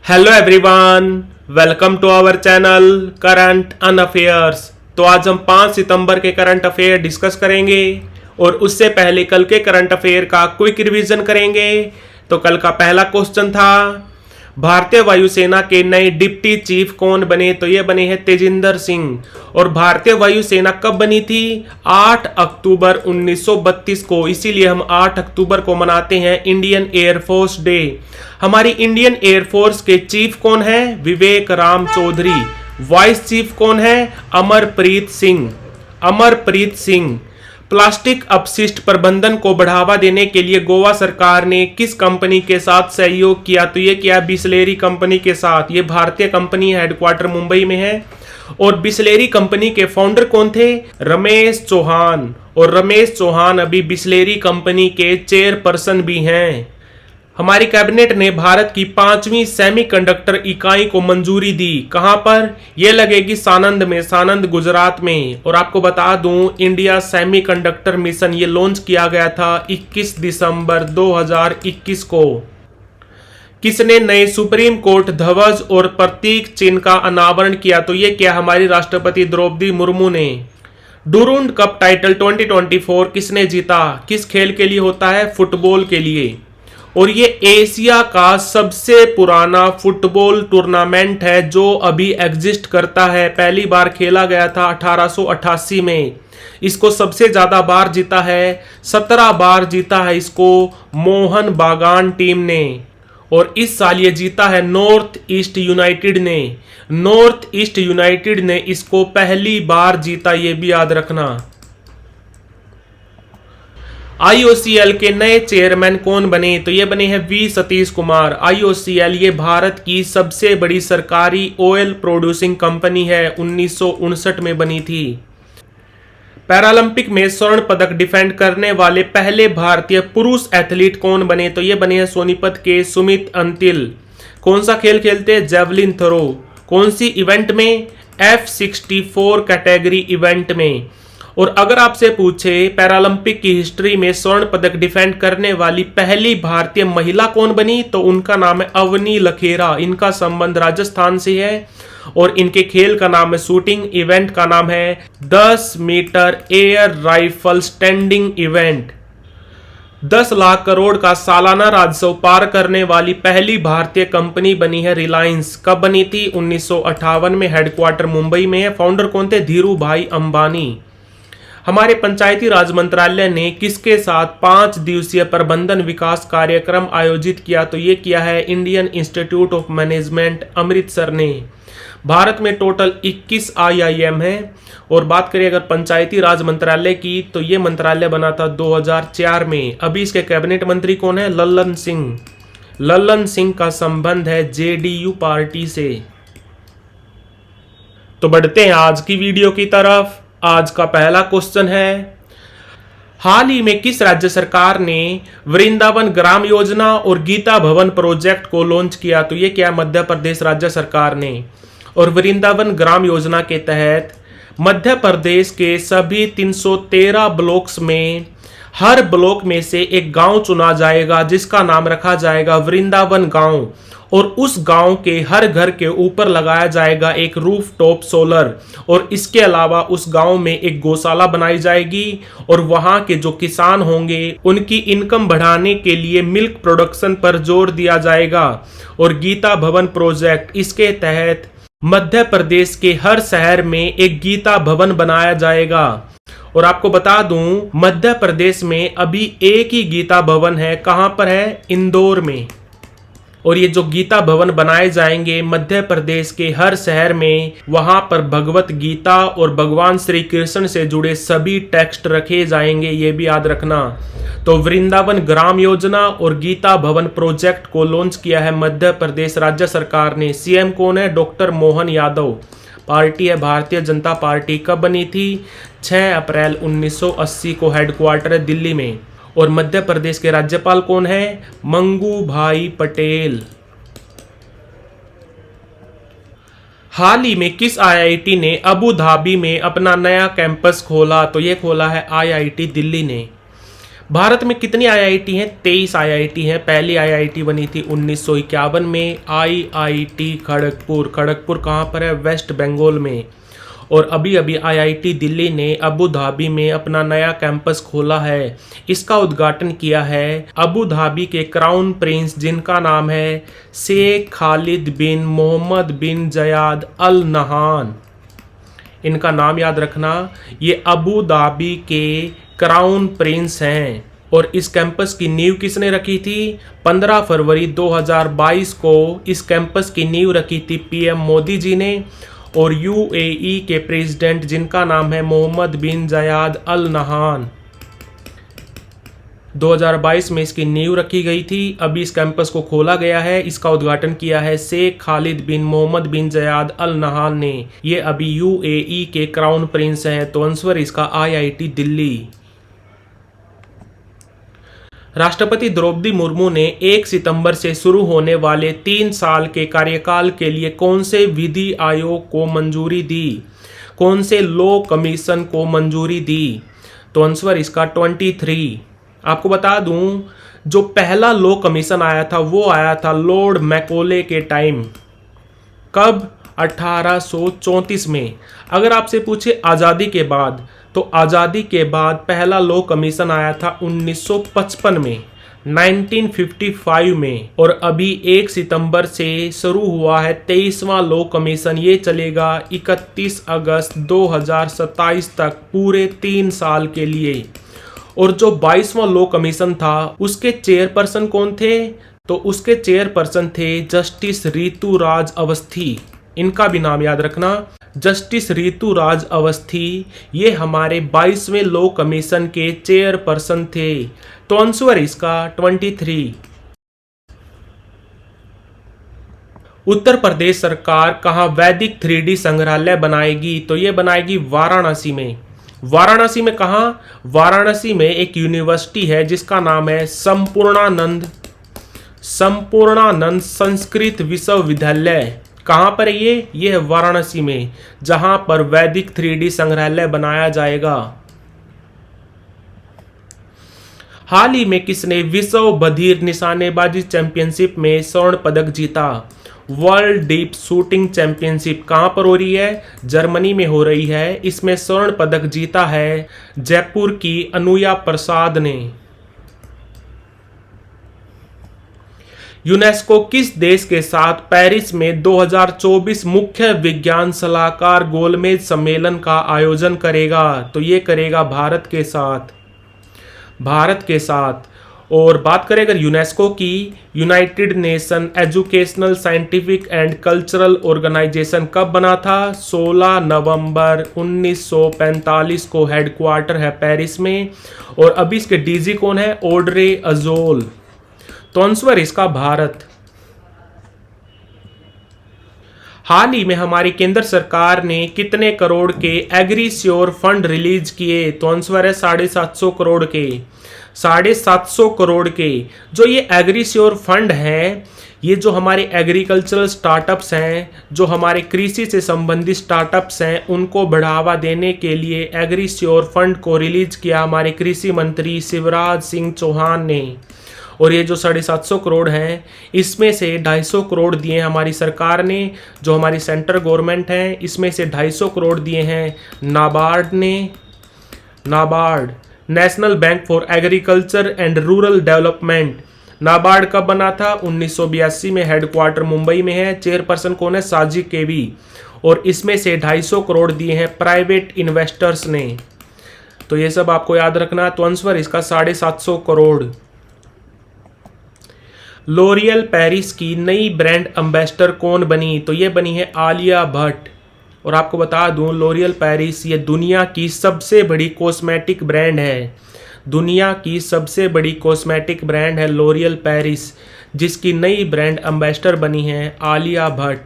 Hello everyone, welcome to our channel current on affairs. तो आज हम 5 सितंबर के करंट अफेयर डिस्कस करेंगे और उससे पहले कल के करंट अफेयर का क्विक रिवीजन करेंगे। तो कल का पहला क्वेश्चन था, भारतीय वायुसेना के नए डिप्टी चीफ कौन बने? तो ये बने हैं तेजिंदर सिंह। और भारतीय वायुसेना कब बनी थी? 8 अक्टूबर 1932 को। इसीलिए हम 8 अक्टूबर को मनाते हैं इंडियन एयरफोर्स डे। हमारी इंडियन एयरफोर्स के चीफ कौन है? विवेक राम चौधरी। वाइस चीफ कौन है? अमरप्रीत सिंह। अमरप्रीत सिंह। प्लास्टिक अपशिष्ट प्रबंधन को बढ़ावा देने के लिए गोवा सरकार ने किस कंपनी के साथ सहयोग किया? तो ये किया बिसलेरी कंपनी के साथ। ये भारतीय कंपनी, हेडक्वार्टर मुंबई में है। और बिसलेरी कंपनी के फाउंडर कौन थे? रमेश चौहान। और रमेश चौहान अभी बिसलेरी कंपनी के चेयरपर्सन भी हैं। हमारी कैबिनेट ने भारत की 5वीं सेमीकंडक्टर इकाई को मंजूरी दी। कहां पर? यह लगेगी सानंद में, सानंद गुजरात में। और आपको बता दूं, इंडिया सेमीकंडक्टर मिशन ये लॉन्च किया गया था 21 दिसंबर 2021 को। किसने नए सुप्रीम कोर्ट ध्वज और प्रतीक चिन्ह का अनावरण किया? तो ये किया हमारी राष्ट्रपति द्रौपदी मुर्मू ने। डुरुंड कप टाइटल 2024 किसने जीता? किस खेल के लिए होता है? फुटबॉल के लिए। और ये एशिया का सबसे पुराना फुटबॉल टूर्नामेंट है जो अभी एग्जिस्ट करता है। पहली बार खेला गया था 1888 में। इसको सबसे ज्यादा बार जीता है, 17 बार जीता है इसको मोहन बागान टीम ने। और इस साल ये जीता है नॉर्थ ईस्ट यूनाइटेड ने। नॉर्थ ईस्ट यूनाइटेड ने इसको पहली बार जीता, ये भी याद रखना। आईओसीएल के नए चेयरमैन कौन बने? तो ये बने हैं वी सतीश कुमार। आईओसीएल ये भारत की सबसे बड़ी सरकारी ऑयल प्रोड्यूसिंग कंपनी है, 1959 में बनी थी। पैरालंपिक में स्वर्ण पदक डिफेंड करने वाले पहले भारतीय पुरुष एथलीट कौन बने? तो ये बने हैं सोनीपत के सुमित अंतिल। कौन सा खेल खेलते हैं? Javelin throw. कौन सी इवेंट में? F64 कैटेगरी इवेंट में। और अगर आपसे पूछे पैरालंपिक की हिस्ट्री में स्वर्ण पदक डिफेंड करने वाली पहली भारतीय महिला कौन बनी? तो उनका नाम है अवनी लखेरा। इनका संबंध राजस्थान से है। और इनके खेल का नाम है शूटिंग। इवेंट का नाम है 10 metre air rifle standing event. 10 lakh crore का सालाना राजस्व पार करने वाली पहली भारतीय कंपनी बनी है रिलायंस। कब बनी थी? 1958 में। हेडक्वार्टर मुंबई में है। फाउंडर कौन थे? धीरू भाई अंबानी। हमारे पंचायती राज मंत्रालय ने किसके साथ 5 दिवसीय प्रबंधन विकास कार्यक्रम आयोजित किया? तो ये किया है Indian institute of management Amritsar ने। भारत में टोटल 21 IIM है। और बात करें अगर पंचायती राज मंत्रालय की, तो ये मंत्रालय बना था 2004 में। अभी इसके कैबिनेट मंत्री कौन है? लल्लन सिंह। लल्लन सिंह का संबंध है JDU पार्टी से। तो बढ़ते हैं आज की वीडियो की तरफ। आज का पहला क्वेश्चन है, हाल ही में किस राज्य सरकार ने वृंदावन ग्राम योजना और गीता भवन प्रोजेक्ट को लॉन्च किया? तो ये क्या? मध्य प्रदेश राज्य सरकार ने। और वृंदावन ग्राम योजना के तहत मध्य प्रदेश के सभी 313 ब्लॉक्स में हर ब्लॉक में से एक गांव चुना जाएगा जिसका नाम रखा जाएगा वृंदावन गांव। और उस गांव के हर घर के ऊपर लगाया जाएगा एक रूफ टॉप सोलर। और इसके अलावा उस गांव में एक गौशाला बनाई जाएगी। और वहां के जो किसान होंगे उनकी इनकम बढ़ाने के लिए मिल्क प्रोडक्शन पर जोर दिया जाएगा। और गीता भवन प्रोजेक्ट, इसके तहत मध्य प्रदेश के हर शहर में एक गीता भवन बनाया जाएगा। और आपको बता दूं, मध्य प्रदेश में अभी एक ही गीता भवन है। कहां पर है? इंदौर में। और ये जो गीता भवन बनाए जाएंगे मध्य प्रदेश के हर शहर में, वहां पर भगवत गीता और भगवान श्री कृष्ण से जुड़े सभी टेक्स्ट रखे जाएंगे, ये भी याद रखना। तो वृंदावन ग्राम योजना और गीता भवन प्रोजेक्ट को लॉन्च किया है मध्य प्रदेश राज्य सरकार ने। सीएम कौन है? डॉक्टर मोहन यादव। पार्टी है भारतीय जनता पार्टी। कब बनी थी? 6 अप्रैल 1980 को। हेडक्वार्टर है दिल्ली में। और मध्य प्रदेश के राज्यपाल कौन है? मंगू भाई पटेल। हाल ही में किस IIT ने अबू धाबी में अपना नया कैंपस खोला? तो ये खोला है IIT दिल्ली ने। भारत में कितनी आईआईटी हैं? 23 आईआईटी हैं। पहली आईआईटी बनी थी 1951 में, आईआईटी खड़गपुर। खड़गपुर कहाँ पर है? वेस्ट बंगाल में। और अभी अभी आईआईटी दिल्ली ने अबू धाबी में अपना नया कैंपस खोला है। इसका उद्घाटन किया है अबू धाबी के क्राउन प्रिंस, जिनका नाम है शेख खालिद बिन मोहम्मद बिन जयाद अल नहान। इनका नाम याद रखना, ये अबू धाबी के क्राउन प्रिंस हैं। और इस कैंपस की नींव किसने रखी थी? 15 फरवरी 2022 को इस कैंपस की नींव रखी थी पीएम मोदी जी ने। और यूएई के प्रेसिडेंट, जिनका नाम है मोहम्मद बिन जायद अल नहान, 2022 में इसकी नींव रखी गई थी। अभी इस कैंपस को खोला गया है। इसका उद्घाटन किया है शेख खालिद बिन मोहम्मद बिन जायद अल नहान ने। ये अभी यूएई के क्राउन प्रिंस हैं। तो आंसर इसका आईआईटी दिल्ली। राष्ट्रपति द्रौपदी मुर्मू ने 1 सितंबर से शुरू होने वाले 3 साल के कार्यकाल के लिए कौन से विधि आयोग को मंजूरी दी? कौन से लॉ कमीशन को मंजूरी दी? तो आंसर इसका 23। आपको बता दूं, जो पहला लॉ कमीशन आया था वो आया था लॉर्ड मैकोले के टाइम। कब? 1834 में। अगर आपसे पूछे आज़ादी के बाद, तो आज़ादी के बाद पहला लॉ कमीशन आया था 1955 में, 1955 में। और अभी 1 सितंबर से शुरू हुआ है 23वां लॉ कमीशन। ये चलेगा 31 अगस्त 2027 तक, पूरे 3 साल के लिए। और जो 22वां लॉ कमीशन था उसके चेयरपर्सन कौन थे? तो उसके चेयरपर्सन थे जस्टिस ऋतुराज अवस्थी। इनका भी नाम याद रखना, जस्टिस ऋतुराज अवस्थी। ये हमारे 22वें लॉ कमीशन के चेयरपर्सन थे। तो आंसर इसका 23। उत्तर प्रदेश सरकार कहाँ वैदिक 3D संग्रहालय बनाएगी? तो ये बनाएगी वाराणसी में। वाराणसी में कहाँ? वाराणसी में एक यूनिवर्सिटी है जिसका नाम है संपूर्णानंद संस्कृत विश्वविद्यालय। कहाँ पर है ये है वाराणसी में, जहां पर वैदिक 3D संग्रहालय बनाया जाएगा। हाल ही में किसने विश्व बधिर निशानेबाजी चैंपियनशिप में स्वर्ण पदक जीता? वर्ल्ड डीप शूटिंग चैंपियनशिप कहां पर हो रही है? जर्मनी में हो रही है। इसमें स्वर्ण पदक जीता है जयपुर की अनुया प्रसाद ने। यूनेस्को किस देश के साथ पेरिस में 2024 मुख्य विज्ञान सलाहकार गोलमेज सम्मेलन का आयोजन करेगा? तो ये करेगा भारत के साथ। भारत के साथ। और बात करें अगर यूनेस्को की, United Nation Educational Scientific and Cultural Organization कब बना था? 16 नवंबर 1945 को। हेडक्वार्टर है पेरिस में। और अभी इसके डीजी कौन है? ऑड्रे अजोल। तो आंसर इसका भारत। हाल ही में हमारी केंद्र सरकार ने कितने करोड़ के एग्रीश्योर फंड रिलीज किए? तो आंसर है 750 करोड़ के। 750 करोड़ के जो ये एग्रीश्योर फंड हैं, ये जो हमारे एग्रीकल्चरल स्टार्टअप्स हैं, जो हमारे कृषि से संबंधित स्टार्टअप्स हैं, उनको बढ़ावा देने के लिए एग्रीश्योर फंड को रिलीज किया हमारे कृषि मंत्री शिवराज सिंह चौहान ने। और ये जो 750 करोड़ हैं, इसमें से 250 करोड़ दिए हमारी सरकार ने, जो हमारी सेंट्रल गवर्नमेंट है। इसमें से 250 करोड़ दिए हैं नाबार्ड ने। NABARD, national bank for agriculture and rural development. NABARD कब बना था? 1982 में। हेडक्वार्टर मुंबई में है। चेयरपर्सन कौन है? साजी केवी। और इसमें से 250 करोड़ दिए हैं प्राइवेट इन्वेस्टर्स ने। तो ये सब आपको याद रखना। तो आंसर इसका 750 करोड़। लॉरियल पेरिस की नई ब्रांड एम्बेसडर कौन बनी? तो ये बनी है आलिया भट्ट। और आपको बता दूं, लॉरियल पेरिस ये दुनिया की सबसे बड़ी कॉस्मेटिक ब्रांड है। दुनिया की सबसे बड़ी कॉस्मेटिक ब्रांड है लॉरियल पेरिस, जिसकी नई ब्रांड एम्बेसडर बनी है आलिया भट्ट।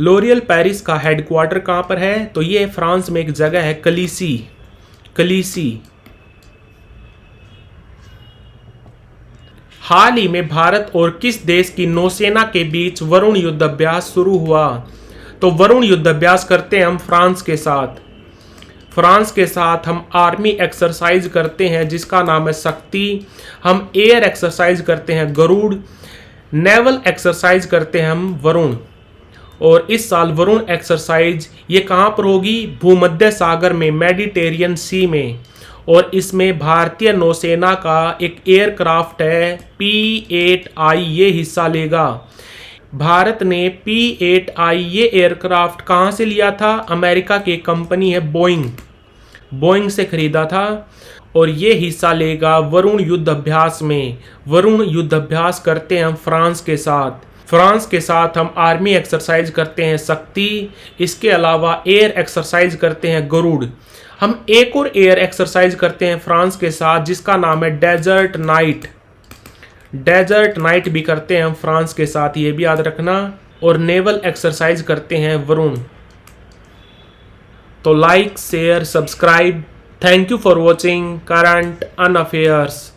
लॉरियल पेरिस का हेडक्वार्टर कहाँ पर है? तो ये फ्रांस में एक जगह है कलीसी। कलीसी। हाल ही में भारत और किस देश की नौसेना के बीच वरुण युद्धाभ्यास शुरू हुआ? तो वरुण युद्धाभ्यास करते हैं हम फ्रांस के साथ। फ्रांस के साथ हम आर्मी एक्सरसाइज करते हैं जिसका नाम है शक्ति। हम एयर एक्सरसाइज करते हैं गरुड़। नेवल एक्सरसाइज करते हैं हम वरुण। और इस साल वरुण एक्सरसाइज ये कहाँ पर होगी? भूमध्य सागर में, मेडिटेरियन सी में। और इसमें भारतीय नौसेना का एक एयरक्राफ्ट है P-8I, ये हिस्सा लेगा। भारत ने P-8I ये एयरक्राफ्ट कहाँ से लिया था? अमेरिका की कंपनी है बोइंग से खरीदा था। और ये हिस्सा लेगा वरुण युद्ध अभ्यास में। वरुण युद्ध अभ्यास करते हैं हम फ्रांस के साथ। फ्रांस के साथ हम आर्मी एक्सरसाइज करते हैं शक्ति। इसके अलावा एयर एक्सरसाइज करते हैं गरुड़। हम एक और एयर एक्सरसाइज करते हैं फ्रांस के साथ जिसका नाम है डेजर्ट नाइट भी करते हैं हम फ्रांस के साथ, ये भी याद रखना। और नेवल एक्सरसाइज करते हैं वरुण। तो like, share, subscribe. Thank you for watching current on affairs.